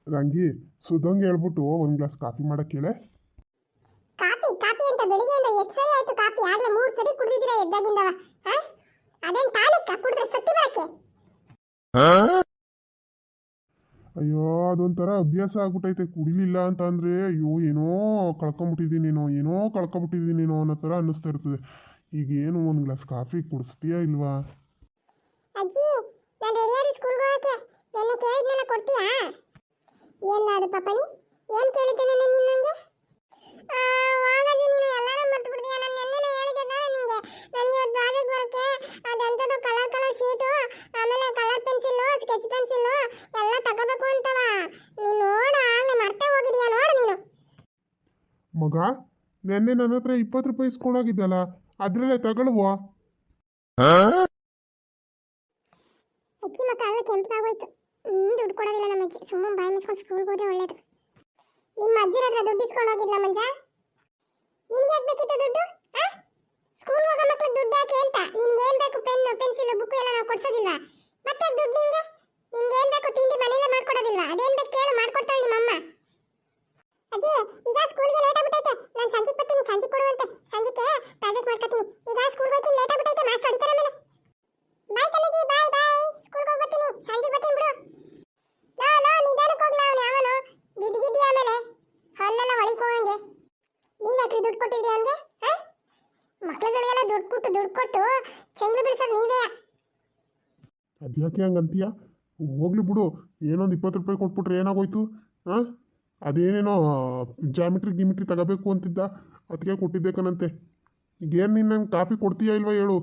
ರಂಗಿ ಸುಧಂಗೆ ಹೇಳ್ಬಿಟ್ಟು ಒಂದು glass coffee ಮಾಡಕ್ಕೆ ಹೇಳೆ. ಕಾಫಿ ಕಾಫಿ ಅಂತ ಬೆಳಿಗ್ಗೆಯಿಂದ ಎಷ್ಟು ಸರಿ ಆಯ್ತು ಕಾಫಿ? ಆಗ್ಲೇ 3 ಸರಿ ಕುಡಿದಿದ್ದೀರಾ ಎದ್ದಾಗಿಂದವ. ಅದೇನ್ ಟಾನಿಕ್ ಕುಡಿದ್ರೆ ಸತ್ತಿ ಬರಕ್ಕೆ? ಅಯ್ಯೋ ಅದೊಂಥರ ಅಭ್ಯಾಸ ಆಗ್ಬಿಟ್ಟೈತೆ. ಕುಡಿಲಿಲ್ಲ ಅಂತ ಅಂದ್ರೆ ಅಯ್ಯೋ ಏನೋ ಕಳ್ಕೊಂಬಿಟ್ಟಿದ್ದೀನೇನೋ ಅನ್ನೋ ಥರ ಅನ್ನಿಸ್ತಾ ಇರ್ತದೆ. ಈಗ ಏನು ಒಂದು ಗ್ಲಾಸ್ ಕಾಫಿ ಕುಡಿಸ್ತೀಯಾ ಇಲ್ವಾ? ಅಜ್ಜಿ, ನಾನು ರೆಡಿಯಾಗಿ ಸ್ಕೂಲ್ಗೆ ಹೋಗಕ್ಕೆ ನೆನ್ನೆ ಕೇಳಿದ್ನೆಲ್ಲ ಕೊಡ್ತೀಯಾ? ಏನ ಅದು ಪಾಪಣಿ? ಏನು ಕೇಳಿದ್ದೆ ನಾನು ನಿನ್ನಂಗೆ? ಹೋಗಜ್ಜಿ, ನೀನು ಎಲ್ಲಾರು ಮರ್ತು ಬಿಡ್ತೀಯ. ನಾನು ನೆನ್ನೆನೇ ಹೇಳಿದ್ದೆ ತಾನೆ ನಿಂಗೆ, ನನಗೆ ಇವತ್ತು ಪ್ರಾಜೆಕ್ಟ್ ವರ್ಕ್ ಅದೆಂಥದ್ದು ಕಲರ್ ಶೀಟು, ಆಮೇಲೆ ಕಲರ್ ಪೆನ್ಸಿಲ್ಲು, ಸ್ಕೆಚ್ ಪೆನ್ಸಿಲ್ಲು ಎಲ್ಲ ತಗೋಬೇಕು ಅಂತವ. ನೀನು ನೋಡು, ಆಗಲೇ ಮರ್ತೇ ಹೋಗಿದೀಯ ನೋಡು ನೀನು. ಮಗ, ನೆನ್ನೆ ನನ್ನ ಹತ್ರ 20 ರೂಪಾಯಿ ಇಸ್ಕೊಂಡೋಗಿದ್ದಲ್ಲ, ಅದರಲ್ಲೇ ತಗೊಳ್ಳುವ. ಅಜ್ಜಿ ಮಕ್ಕ ಅಲ್ಲ ಕೆಂಪಾಗೋಯ್ತು. ದುಡ್ಡು ಕೊಡೋದಿಲ್ಲ ನಮ್ಮ ಅಜ್ಜಿ. ಸುಮ್ಮನೆ ಬಾಯಿ ಮುಚ್ಕೊಂಡು ಸ್ಕೂಲ್ಗೆ ಹೋದ್ರೆ ಒಳ್ಳೇದು. ನಿಮ್ಮ ಅಜ್ಜಿರ ಹತ್ರ ದುಡ್ಡು ಇಸ್ಕೊಂಡು ಹೋಗಿದ್ಲ ಮಂಜ? ನಿನ್ಗೆ ಯಾಕೆ ಬೇಕಿತ್ತು ದುಡ್ಡು? ಸ್ಕೂಲ್ ಹೋಗೋ ಮಕ್ಳಿಗೆ ದುಡ್ಡು ಯಾಕೆ ಅಂತ? ನಿನ್ಗೆ ಏನ್ ಬೇಕು? ಪೆನ್ನು, ಪೆನ್ಸಿಲ್, ಬುಕ್ ಎಲ್ಲ ನಾವು ಕೊಡ್ಸೋದಿಲ್ವಾ? ಮತ್ತೆ ದುಡ್ಡು ನಿನ್ಗೆ? ನಿನ್ಗೆ ಏನ್ ಬೇಕು? ತಿಂಡಿ ಮನೆಯಲ್ಲೇ ಮಾಡ್ಕೊಡೋದಿಲ್ವಾ? ಅದೇನ್ ಬೇಕು ಕೇಳು, ಮಾಡ್ಕೊಡ್ತಾಳೆ ನಿಮ್ಮಮ್ಮ. ಅಜ್ಜಿ, ಈಗ ಸ್ಕೂಲ್ಗೆ ಲೇಟ್ ಆಗ್ಬಿಟ್ಟೈತೆ. ನಾನು ಸಂಜೆ ಬರ್ತೀನಿ, ಸಂಜೆ ಕೊಡುವಂತೆ. ಸಂಜೆಗೆ ಪ್ರಾಜೆಕ್ಟ್ ಮಾಡ್ಕೊತೀನಿ. ಈಗ ಸ್ಕೂಲ್ಗೆ ಹೋಗ್ತೀನಿ, ಲೇಟ್ ಆಗ್ಬಿಟ್ಟೈತೆ. ಮಾಸ್ಟರ್ ಹೊಡಿತಾರೆ ಆಮೇಲೆ. ಬಾಯ್ ಕಣಜ್ಜಿ, ಬಾಯ್ ಬಾಯ್. ಸ್ಕೂಲ್ಗೆ ಹೋಗ್ಬರ್ತೀನಿ, ಸಂಜೆ ಬರ್ತೀನಿ ಬಿಡು. ನಿಧಾನಕ್ಕೆ ಹೋಗ್ಲಾ, ಅವನು ಯಾವನು ಬಿದ್ದಿಗಿದ್ದಿ ಆಮೇಲೆ ಹಲ್ಲೆಲ್ಲ ಹೊಳಿಕೋಂಗೆ. ನೀವ್ಯಾಕ್ರಿ ದುಡ್ಡು ಕೊಟ್ಟಿದ್ರಿ ಅವನಿಗೆ? ಮಕ್ಳುಗಳಿಗೆಲ್ಲ ದುಡ್ಡು ಕೊಟ್ಟು ಚೆಂಗ್ಳು ಬಿಡಿಸೋದು ನೀವೇ. ಅದ್ಯಾಕೆ ಹಂಗಂತೀಯ? ಹೋಗ್ಲಿ ಬಿಡು. ಏನೊಂದು 20 ರೂಪಾಯಿ ಕೊಟ್ಬಿಟ್ರೆ ಏನಾಗೋಯ್ತು? ಅದೇನೇನೋ ಗಿಮಿಟ್ರಿ ತಗೋಬೇಕು ಅಂತಿದ್ದ, ಅದಕ್ಕೆ ಕೊಟ್ಟಿದ್ದೆ ಕಣಂತೆ. ಈಗೇನು ನೀನು ನಂಗೆ ಕಾಫಿ ಕೊಡ್ತೀಯಾ ಇಲ್ವಾ ಹೇಳು?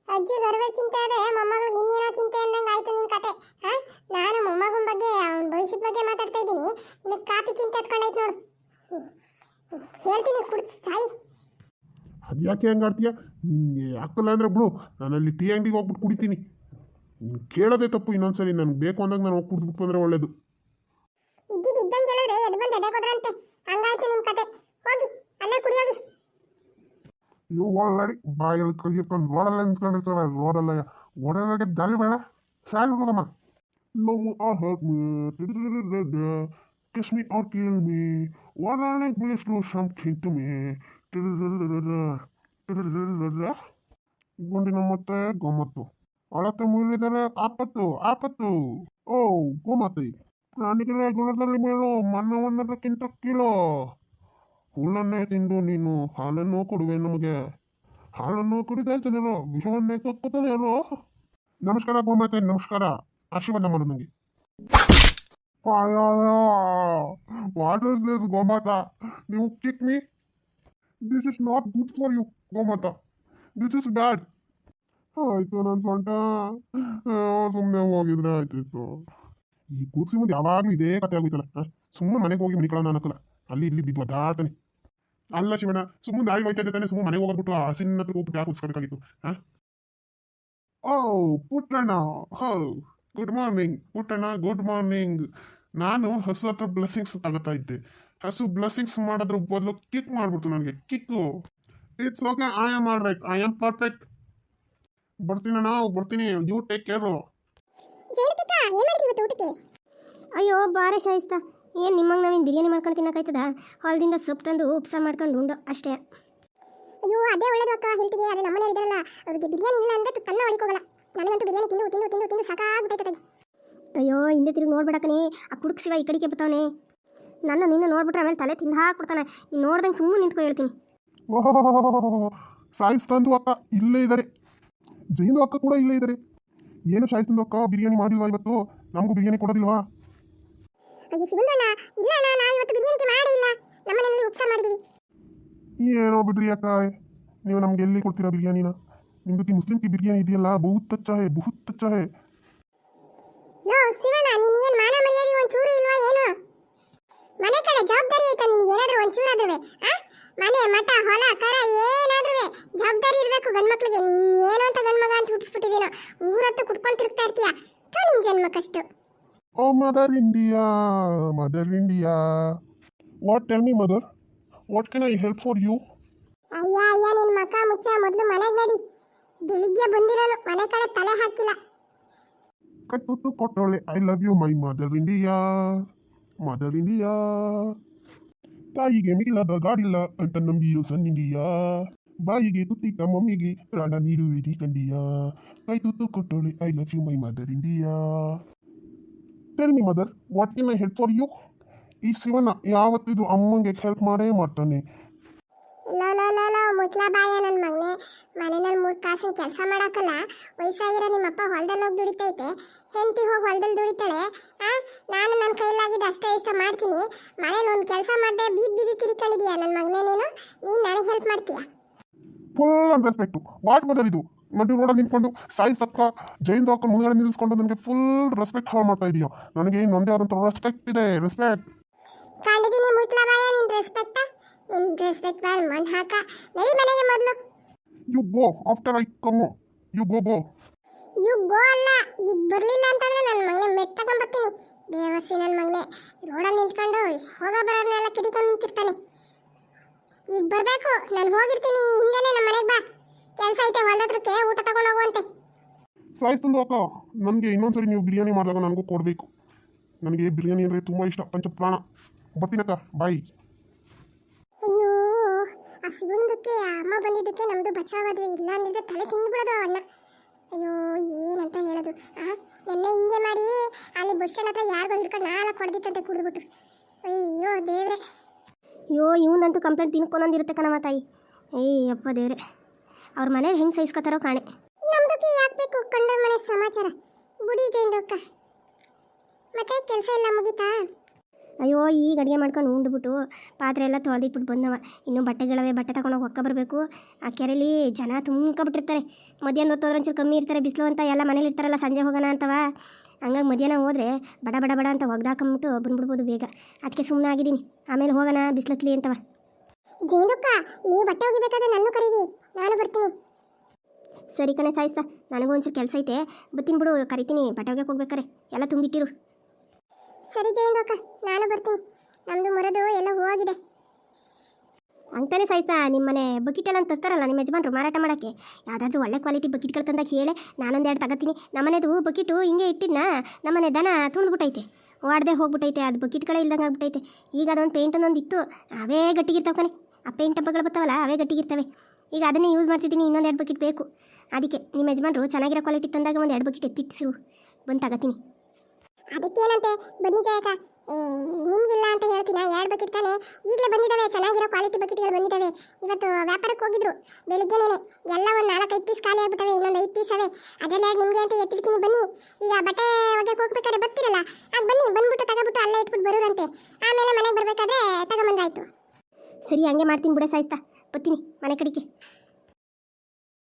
ಅಜ್ಜಿ ಬರವೇ ಚಿಂತೆ ಇದೆ, ಮೊಮ್ಮಗಳಿಗೆ ಇನ್ನೇನೋ ಚಿಂತೆ ಅಂದಂಗೆ ಆಯ್ತು ನಿನ್ನ ಕತೆ. ನಾನು ಮೊಮ್ಮಗನ ಬಗ್ಗೆ, ಅವನ ಭವಿಷ್ಯದ ಬಗ್ಗೆ ಮಾತಾಡ್ತಾ ಇದ್ದೀನಿ, ನಿನಗೆ ಕಾಫಿ ಚಿಂತೆ ಎತ್ಕೊಂಡಾಯ್ತು ನೋಡು. ಹೇಳ್ತೀನಿ, ಕುಡ್ದು ಸಾಯಿ. ಅದ್ಯಾಕೆ ಹಂಗೆ ಆಡ್ತೀಯ? ನಿನಗೆ ಯಾಕಲ್ಲ ಅಂದರೆ ಬಿಡು, ನಾನಲ್ಲಿ ಟೀ ಅಂಗಡಿಗೆ ಹೋಗ್ಬಿಟ್ಟು ಕುಡಿತೀನಿ. ನೀನು ಕೇಳೋದೇ ತಪ್ಪು. ಇನ್ನೊಂದ್ಸರಿ ನನಗೆ ಬೇಕು ಅಂದಾಗ ನಾನು ಹೋಗಿ ಕುಡಿದ್ಬಿಟ್ಟು ಬಂದರೆ ಒಳ್ಳೇದು. ಇದ್ದಂಗೆ ಹೇಳಿದ್ರೆ ಎದ್ದು ಬಂದು ಎದೆ ಕೊದ್ರಂತೆ. ಹಂಗಾಯ್ತು ನಿಮ್ಮ ಕತೆ. ಹೋಗಿ ಅಲ್ಲೇ ಕುಡಿಯೋಗಿ. ಇವು ಆಲ್ರೆಡಿ ಬಾಯಲ್ಲಿ ಕೈಕೊಂಡು ರೋಡಲ್ಲ ನಿಂತ್ಕೊಂಡಿರ್ತಾರೆ. ರೋಡಲ್ಲಾಗೆ ದಾರಿ ಬೇಡ, ಶಾಲೆ ಹೋಗಮ್ಮ. Love me or hurt me, kiss me or kill me, wanna please do something to me. ಗುಂಡಿನ ಮತ್ತೆ ಗೊಮ್ಮತ್ತು, ಅಳತೆ ಮುರಿದರೆ ಆಪತ್ತು. ಓ ಗೋಮಾತೆ, ಪ್ರಾಣಿಗಳ ಗುಣದಲ್ಲಿ ಮೇಲು ಮನ್ನವನ್ನದಕ್ಕಿಂತ ಕೀಳು. ಹುಲ್ಲನ್ನೇ ತಿಂದು ನೀನು ಹಾಲನ್ನು ಕೊಡುವೆ ನಮಗೆ. ಹಾಲನ್ನು ಕುಡಿದ ಜನರು ವಿಷವನ್ನೇ ಕಕ್ಕುತ್ತಲೇನೋ. ನಮಸ್ಕಾರ ಗೋಮಾತೆ, ನಮಸ್ಕಾರ. ಆಶೀರ್ವಾದ ಮಾಡು ನನಗೆ. ವಾಟ್ ಇಸ್ ದಿಸ್ ಗೋಮಾತಾ? ನೀವು kick me? This is not good for you ಗೋಮಾತಾ. This is bad. ಆಯ್ತು, ನನ್ನ ಸೊಂಟ ಸುಮ್ಮನೆ ಹೋಗಿದ್ರೆ ಆಯ್ತಿತ್ತು. ಈ ಕೂರ್ಸಿ ಮುಂದೆ ಯಾವಾಗಲೂ ಇದೇ ಕತೆ ಆಗೋಯ್ತಲ್ಲ. ಸುಮ್ಮನೆ ಮನೆಗೆ ಹೋಗಿ ಮನಿಕೊಳ್ಳೋಣ ಅನ್ನಕ್ಕಲ್ಲ, ಅಲ್ಲಿ ಇಲ್ಲಿ ಬಿದ್ದು ಒದ್ದಾಡ್ತಾನೆ. ಅಲ್ಲ ಶಿವಣ್ಣ, ಸುಮ್ಮನೆ ದಾಳಿ ಹೋಯ್ತಾ ಇದ್ದಾನೆ. ಸುಮ್ಮನೆ ಮನೆಗೆ ಹೋಗ್ಬಿಟ್ಟು ಹಸಿನ ಹತ್ರ ಹೋಗ್ಬಿಟ್ಟು ಯಾಕೆ ಉತ್ಸ್ಕೋಬೇಕಾಗಿತ್ತು? ಓ Puttanna, good morning Puttanna, good morning. ನಾನು ಹಸು ಹತ್ರ ಬ್ಲೆಸ್ಸಿಂಗ್ಸ್ ತಗೋತಾ ಇದ್ದೆ. ಹಸು ಬ್ಲೆಸ್ಸಿಂಗ್ಸ್ ಮಾಡೋದ್ರ ಬದಲು ಕಿಕ್ ಮಾಡ್ಬಿಡ್ತು ನನಗೆ. Kick. It's okay, I am all right, I am perfect. ಬರ್ತೀನಿ, ಯು ಟೇಕ್ ಕೇರು. ಅಯ್ಯೋ ಬಾರೆ ಶಾಯಿಸ್ತಾ, ಏನು ನಿಮ್ಮಂಗೆ ನಾವೇನು ಬಿರಿಯಾನಿ ಮಾಡ್ಕೊಂಡು ತಿನ್ನೋಕ್ಕಾಯ್ತದ? ಹೊಲದಿಂದ ಸೊಪ್ಪು ತಂದು ಉಪ್ಸಾರು ಮಾಡ್ಕೊಂಡು ಉಂಡು ಅಷ್ಟೇ. ಅಯ್ಯೋ ಅದೇ ಒಳ್ಳೇದು ಅಕ್ಕ ಹೆಲ್ತಿಗೆ. ಅದು ನಮ್ಮನೆ ಇದ್ದಾರಲ್ಲ, ಅವ್ರಿಗೆ ಬಿರಿಯಾನಿ ಇಲ್ಲ ಅಂದರೆ ಕನ್ನ ಹೊಳಿಕೋಗಲ್ಲ. ನನಗಂತೂ ಬಿರಿಯಾನಿ ತಿಂದು ಸಾಕಾಗ್ಬಿಟ್ಟೈತದೆ. ಅಯ್ಯೋ ಹಿಂದೆ ತಿರುಗಿ ನೋಡ್ಬಿಡಕನೇ, ಆ ಕುಡುಕ್ಸಿವ ಈ ಕಡೆಗೆ ಬರ್ತಾವನೆ. ನಿನ್ನ ನೋಡ್ಬಿಟ್ರೆ ಆಮೇಲೆ ತಲೆ ತಿಂದು ಹಾಕ್ಬಿಡ್ತಾನೆ. ನೀನು ನೋಡ್ದಂಗೆ ಸುಮ್ಮನೆ ನಿಂತ್ಕೊ ಹೇಳ್ತೀನಿ. ಸಾಯಿಸ್ತಂದು ಅಕ್ಕ ಇಲ್ಲೇ ಇದ್ದಾರೆ, ಜೈನು ಅಕ್ಕ ಕೂಡ ಇಲ್ಲೇ ಇದ್ದಾರೆ. ಏನು ಸಾಯಿಸ್ತಂದು ಅಕ್ಕ ಬಿರಿಯಾನಿ ಮಾಡಿಲ್ವಾ ಇವತ್ತು? ನಮಗೂ ಬಿರಿಯಾನಿ ಕೊಡೋದಿಲ್ವಾ? ಅಯ್ಯೋ ಶಿವಣ್ಣ, ಇಲ್ಲ ಅಣ್ಣ, ನಾವು ಇವತ್ತು ಬಿರಿಯಾನಿಗೆ ಮಾಡೇ ಇಲ್ಲ. ನಮ್ಮನೆಯಲ್ಲಿ ಉಪ್ಸಾರು ಮಾಡಿದ್ದೀವಿ. ಏನೋ ಬಿಡ್ರಿ ಅಕ್ಕ, ನೀವು ನಮ್ಗೆ ಎಲ್ಲಿ ಕೊಡ್ತೀರಾ ಬಿರಿಯಾನಿನ? ನಿಮ್ದು ಮುಸ್ಲಿಂ ಕಿ ಬಿರಿಯಾನಿ ಇದೆಯಲ್ಲ, ಬಹುತ್ ಅಚ್ಚಾ ಹೇ. ನೋ ಶಿವಣ್ಣ, ನೀನು ಏನು ಮಾನ ಮರ್ಯಾದೆ ಒಂಚೂರು ಇಲ್ವಾ ಏನು? ಮನೆ ಕಡೆ ಜವಾಬ್ದಾರಿ ಆಯ್ತಾ ನಿನಗೆ ಏನಾದರೂ ಒಂಚೂರಾದ್ರೂ? ಮನೆ ಮಠ ಹೊಲ ಕರ ಏನಾದ್ರೂ ಜವಾಬ್ದಾರಿ ಇರಬೇಕು ಗಂಡ್ಮಕ್ಳಿಗೆ. ನೀನು ಏನು ಅಂತ ಗಂಡ್ಮಗ ಅಂತ ಹುಟ್ಟಿಸ್ಬಿಟ್ಟಿದ್ದೀನೋ, ಊರತ್ತು ಕುಟ್ಕೊಂಡು ತಿರುಗ್ತಾ ಇರ್ತೀಯ. ನಿನ್ನ ಜನ್ಮಕ್ಕಷ್ಟು. ಓ mother India, what tell me mother, what can I help for you? ಅಯ್ಯ ನಿನ್ನ ಮಕ್ಕ ಮುಚ್ಚ, ಮೊದಲು ಮನೆಗೆ ನಡಿ. ಬೆಳಿಗ್ಗೆ ಬಂದಿರೋನು, ಮನೆ ಕಡೆ ತಲೆ ಹಾಕಿಲ್ಲ. ಕೈ ತುತ್ತು ಕೊಟ್ಟವಳೆ I love you my mother India, mother India. ತಾಯಿಗೆ ಮಿಗಿಲಾದ ಗಾಡಿಲ್ಲ ಅಂತ ನಂಬಿಯೋ ಸನ್ ಇಂಡಿಯಾ, ಬಾಯಿಗೆ ತುತ್ತಿಟ್ಟ ಮಮ್ಮಿಗೆ ಪ್ರಾಣ ನೀಡುವಿರಿ ಕಂಡಿಯಾ, ಕೈ ತುತ್ತು ಕೊಟ್ಟವಳೆ I love you my mother India. Tell me mother, what can I help for you? ಈ ಶಿವನ ಯಾವತ್ತಿದ್ರು ಅಮ್ಮಂಗೆ ಹೆಲ್ಪ್ ಮಾಡೇ ಮಾಡ್ತಾನೆ. ಲೋ ಮುತ್ಲಾ ಬಾಯ ನನ್ನ ಮಗನೇ, ಮನೆಯಲ್ಲಿ 3 ಕಾಸಿನ ಕೆಲಸ ಮಾಡಕ್ಕಲ್ಲ. ವಯಸ್ಸಾಗಿರೋ ನಿಮ್ಮಪ್ಪ ಹೊಲದಲ್ಲಿ ಹೋಗಿ ದುಡಿತೈತೆ, ಹೆಂಡತಿ ಹೋಗಿ ಹೊಲದಲ್ಲಿ ದುಡಿತಾಳೆ. ನಾನು ನನ್ನ ಕೈಲಾಗಿದ್ದು ಅಷ್ಟೇ ಇಷ್ಟ ಮಾಡ್ತೀನಿ. ಮನೇಲಿ ಒಂದು ಕೆಲಸ ಮಾಡದೆ ಬೀದಿ ತಿರ್ಕೊಂಡಿದೀಯ ನನ್ನ ಮಗನೇ. ನೀನು ನನಗೆ ಹೆಲ್ಪ್ ಮಾಡ್ತೀಯಾ? Full an respect. What mother ಇದು? ನಡು ರೋಡಲ್ಲಿ ನಿಂತ್ಕೊಂಡು ಸಾಯಿ ತಕ್ಕ ಜೈನ್ ಹಾಕೊಂಡು ಮುಂದೆ ನಿಲ್ಲಿಸ್ಕೊಂಡು ನನಗೆ ಫುಲ್ ರೆಸ್ಪೆಕ್ಟ್ ಹಾಳು ಮಾಡ್ತಾ ಇದೀಯ. ನನಗೆ ಇನ್ನೊಂದೇ ಆದಂಥ ರೆಸ್ಪೆಕ್ಟ್ ಇದೆ, ರೆಸ್ಪೆಕ್ಟ್. ಕಂಡಿದ್ದೀನಿ ಮುತ್ಲಾ ಬಾಯ ನಿನ್ನ ರೆಸ್ಪೆಕ್ಟ್ ಬಾಲ್ ಮಣ್ಣು ಹಾಕ. ನಡಿ ಮನೆಗೆ ಮೊದಲು. You go after I come. You go. You go ಅಲ್ಲ, ಈಗ ಬರಲಿಲ್ಲ ಅಂತಂದ್ರೆ ನನ್ನ ಮಗನೇ ಮೆಟ್ ತಗೊಂಡ್ಬರ್ತೀನಿ. ಬೇವರ್ಸಿ ನನ್ನ ಮಗನೇ ರೋಡಲ್ಲಿ ನಿಂತ್ಕೊಂಡು ಹೋಗೋ ಬರೋರ್ನೆಲ್ಲ ಕಿಡಿಕೊಂಡು ನಿಂತಿರ್ತಾನೆ. ಈಗ ಬರಬೇಕು, ನಾನು ಹೋಗಿರ್ತೀನಿ. ಹಿಂದೆನೇ ನಮ್ಮ ಮನೆಗೆ ಬಾ, ಕೆಲಸ ಐತೆ ಹೊಲದ್ರಕ್ಕೆ, ಊಟ ತಗೊಂಡು ಹೋಗುವಂತೆ. ಸಾಯಿಸ್ತಂದು ಅಕ್ಕ, ನನಗೆ ಇನ್ನೊಂದ್ಸರಿ ನೀವು ಬಿರಿಯಾನಿ ಮಾಡಿದಾಗ ನನಗೂ ಕೊಡಬೇಕು. ನನಗೆ ಬಿರಿಯಾನಿ ಅಂದರೆ ತುಂಬ ಇಷ್ಟ, ಪಂಚ ಪ್ರಾಣ. ಬರ್ತೀನಕ್ಕ, ಬಾಯ್. ಅಯ್ಯೋ, ಆ ಶಿವನದಕ್ಕೆ ಅಮ್ಮ ಬಂದಿದ್ದಕ್ಕೆ ನಮ್ಮದು ಬಚಾವಾದ್ವಿ. ಇಲ್ಲ ಅಂದಿದ್ರೆ ತಲೆ ತಿಂದ್ಬಿಡೋದು ಅಣ್ಣ. ಅಯ್ಯೋ, ಏನಂತ ಹೇಳೋದು. ನೆನ್ನೆ ಹಿಂಗೆ ಮಾಡಿ ಅಲ್ಲಿ ಬಸ್ ಸ್ಟ್ಯಾಂಡ್ ಹತ್ರ ಯಾರಿಗೂ ಹಿಡ್ಕೊಂಡು 4 ಹೊಡೆದಿತ್ತಂತೆ ಕುಡಿದ್ಬಿಟ್ಟು. ಅಯ್ಯೋ ದೇವ್ರೆ. ಅಯ್ಯೋ, ಇವನಂತೂ ಕಂಪ್ಲೇಂಟ್ ತಿನ್ಕೊಂಡೊಂದಿರುತ್ತೆ ಕಣಮ್ಮ ತಾಯಿ. ಅಪ್ಪ ದೇವ್ರೆ, ಅವ್ರ ಮನೇಲಿ ಹೆಂಗೆ ಸಹಿಸ್ಕೊತಾರೋ ಕಾಣೆ. ನಮ್ದಕ್ಕೆ ಯಾಕೆ ಬೇಕು ಕಂಡೋರ್ ಮನೆ ಸಮಾಚಾರ? ಬುಡಿ ಜೈಂದಕ್ಕ ಮತ್ತೆ ಕೆಲಸ ಎಲ್ಲ ಮುಗೀತಾ? ಅಯ್ಯೋ, ಈಗ ಅಡುಗೆ ಮಾಡ್ಕೊಂಡು ಉಂಡ್ಬಿಟ್ಟು ಪಾತ್ರೆ ಎಲ್ಲ ತೊಳೆದಿಟ್ಬಿಟ್ಟು ಬಂದವ. ಇನ್ನೂ ಬಟ್ಟೆಗಳವೆ, ಬಟ್ಟೆ ತಗೊಂಡೋಗಿ ಒಕ್ಕ ಬರಬೇಕು. ಆ ಕೆರೆಯಲ್ಲಿ ಜನ ತುಂಬ್ಕೊಬಿಟ್ಟಿರ್ತಾರೆ. ಮಧ್ಯಾಹ್ನ ಹೊತ್ತು ಹೋದ್ರೆ ಒಂಚೂರು ಕಮ್ಮಿ ಇರ್ತಾರೆ, ಬಿಸಿಲು ಅಂತ ಎಲ್ಲ ಮನೇಲಿ ಇರ್ತಾರಲ್ಲ, ಸಂಜೆ ಹೋಗೋಣ ಅಂತವ. ಹಂಗಾಗಿ ಮಧ್ಯಾಹ್ನ ಹೋದರೆ ಬಡ ಅಂತ ಒಗ್ದಾಕೊಂಬಿಟ್ಟು ಬಂದ್ಬಿಡ್ಬೋದು ಬೇಗ. ಅದಕ್ಕೆ ಸುಮ್ಮನೆ ಆಗಿದ್ದೀನಿ. ಆಮೇಲೆ ಹೋಗೋಣ ಬಿಸಿಲತ್ಲಿ ಅಂತವ. ಜೈಂದಕ್ಕ, ನೀವು ಬಟ್ಟೆ ಒಗಿಬೇಕಾದ್ರೆ ನನ್ನ ಕರೀರಿ, ನಾನು ಬರ್ತೀನಿ. ಸರಿ ಕಣೆ ಸಾಯಿಸ್ತಾ, ನನಗೂ ಒಂಚೂರು ಕೆಲಸ ಐತೆ, ಬರ್ತೀನಿ ಬಿಡು, ಕರಿತೀನಿ. ಬಟ್ಟೆ ಒಗ್ಯಕ್ಕೆ ಹೋಗ್ಬೇಕಾರೆ ಎಲ್ಲ ತುಂಬಿಟ್ಟಿರು. ಸರಿ ಜೈಂದಕ್ಕ, ನಾನು ಬರ್ತೀನಿ. ನಮ್ಮದು ಮರದು ಎಲ್ಲ ಹೋಗಿದೆ. ಅಂತಾನೆ ಸಾಯ್ತಾ, ನಿಮ್ಮನೆ ಬಕೆಟೆಲ್ಲ ಅಂತ ತರ್ತಾರಲ್ಲ ನಿಮ್ಮ ಯಜಮಾನ್ರು ಮಾರಾಟ ಮಾಡೋಕ್ಕೆ. ಯಾವುದಾದ್ರೂ ಒಳ್ಳೆ ಕ್ವಾಲಿಟಿ ಬಕೆಟ್ಗಳು ತಂದಾಗ ಹೇಳಿ, ನಾನೊಂದೆರಡು ತಗೋತೀನಿ. ನಮ್ಮನೆದು ಬಕೆಟು ಹಿಂಗೆ ಇಟ್ಟಿದ್ನ, ನಮ್ಮನೆ ದನ ತುಂಡ್ಬಿಟ್ಟೈತೆ, ವಾಡದೆ ಹೋಗ್ಬಿಟ್ಟೈತೆ. ಅದು ಬಕೆಟ್ಗಳೇ ಇಲ್ದಂಗೆ ಆಗ್ಬಿಟ್ಟೈತೆ. ಈಗ ಅದೊಂದು ಪೇಂಟೊಂದೊಂದು ಇತ್ತು, ಅವೇ ಗಟ್ಟಿಗಿರ್ತಾವೆ ಕಣೆ. ಆ ಪೇಂಟ್ ಡಬ್ಬಗಳು ಬರ್ತಾವಲ್ಲ, ಅವೇ ಗಟ್ಟಿಗಿರ್ತವೆ. ಈಗ ಅದನ್ನೇ ಯೂಸ್ ಮಾಡ್ತಿದ್ದೀನಿ. ಇನ್ನೊಂದು 2 ಬಕೆಟ್ ಬೇಕು. ಅದಕ್ಕೆ ನಿಮ್ಮ ಯಜಮಾನ್ರು ಚೆನ್ನಾಗಿರೋ ಕ್ವಾಲಿಟಿ ತಂದಾಗ ಒಂದು 2 ಬಕೆಟ್ ಎತ್ತಿಟ್ಟಿರು, ಬಂದು ತಗೋತೀನಿ. ಅದಕ್ಕೇನಂತೆ, ಬನ್ನಿ ಜಯಕ. ನಿಮ್ಗಿಲ್ಲ ಅಂತ ಹೇಳ್ತೀನ? 2 ಬಕೆಟ್ ತಾನೆ ಈಗಲೇ ಬಂದಿದ್ದಾವೆ, ಚೆನ್ನಾಗಿರೋ ಕ್ವಾಲಿಟಿ ಬಕೆಟ್ಗಳು ಬಂದಿದ್ದಾವೆ. ಇವತ್ತು ವ್ಯಾಪಾರಕ್ಕೆ ಹೋಗಿದ್ರು ಬೆಳಿಗ್ಗೆನೇನೆ. ಎಲ್ಲ ಒಂದು 4-5 ಪೀಸ್ ಖಾಲಿ ಆಗ್ಬಿಟ್ಟವೆ, ಇನ್ನೊಂದು 5 ಪೀಸ್ ಅವೆ. ಅದೆಲ್ಲ ನಿಮಗೆ ಅಂತ ಎತ್ತಿರ್ತೀನಿ, ಬನ್ನಿ. ಈಗ ಬಟ್ಟೆ ಒಗೆಗೆ ಹೋಗ್ಬೇಕಾದ್ರೆ ಬರ್ತಿರಲ್ಲ, ಆಗ ಬನ್ನಿ, ಬಂದ್ಬಿಟ್ಟು ತಗೋಬಿಟ್ಟು ಅಲ್ಲೇ ಇಟ್ಬಿಟ್ಟು ಬರೋರಂತೆ. ಆಮೇಲೆ ಮನೆಗೆ ಬರಬೇಕಾದ್ರೆ ತಗೊಂಬಂದಾಯ್ತು. ಸರಿ, ಹಂಗೆ ಮಾಡ್ತೀನಿ ಬಿಡೆ ಸಾಯಿಸ್ತಾ, ಬರ್ತೀನಿ ಮನೆ ಕಡೆಗೆ.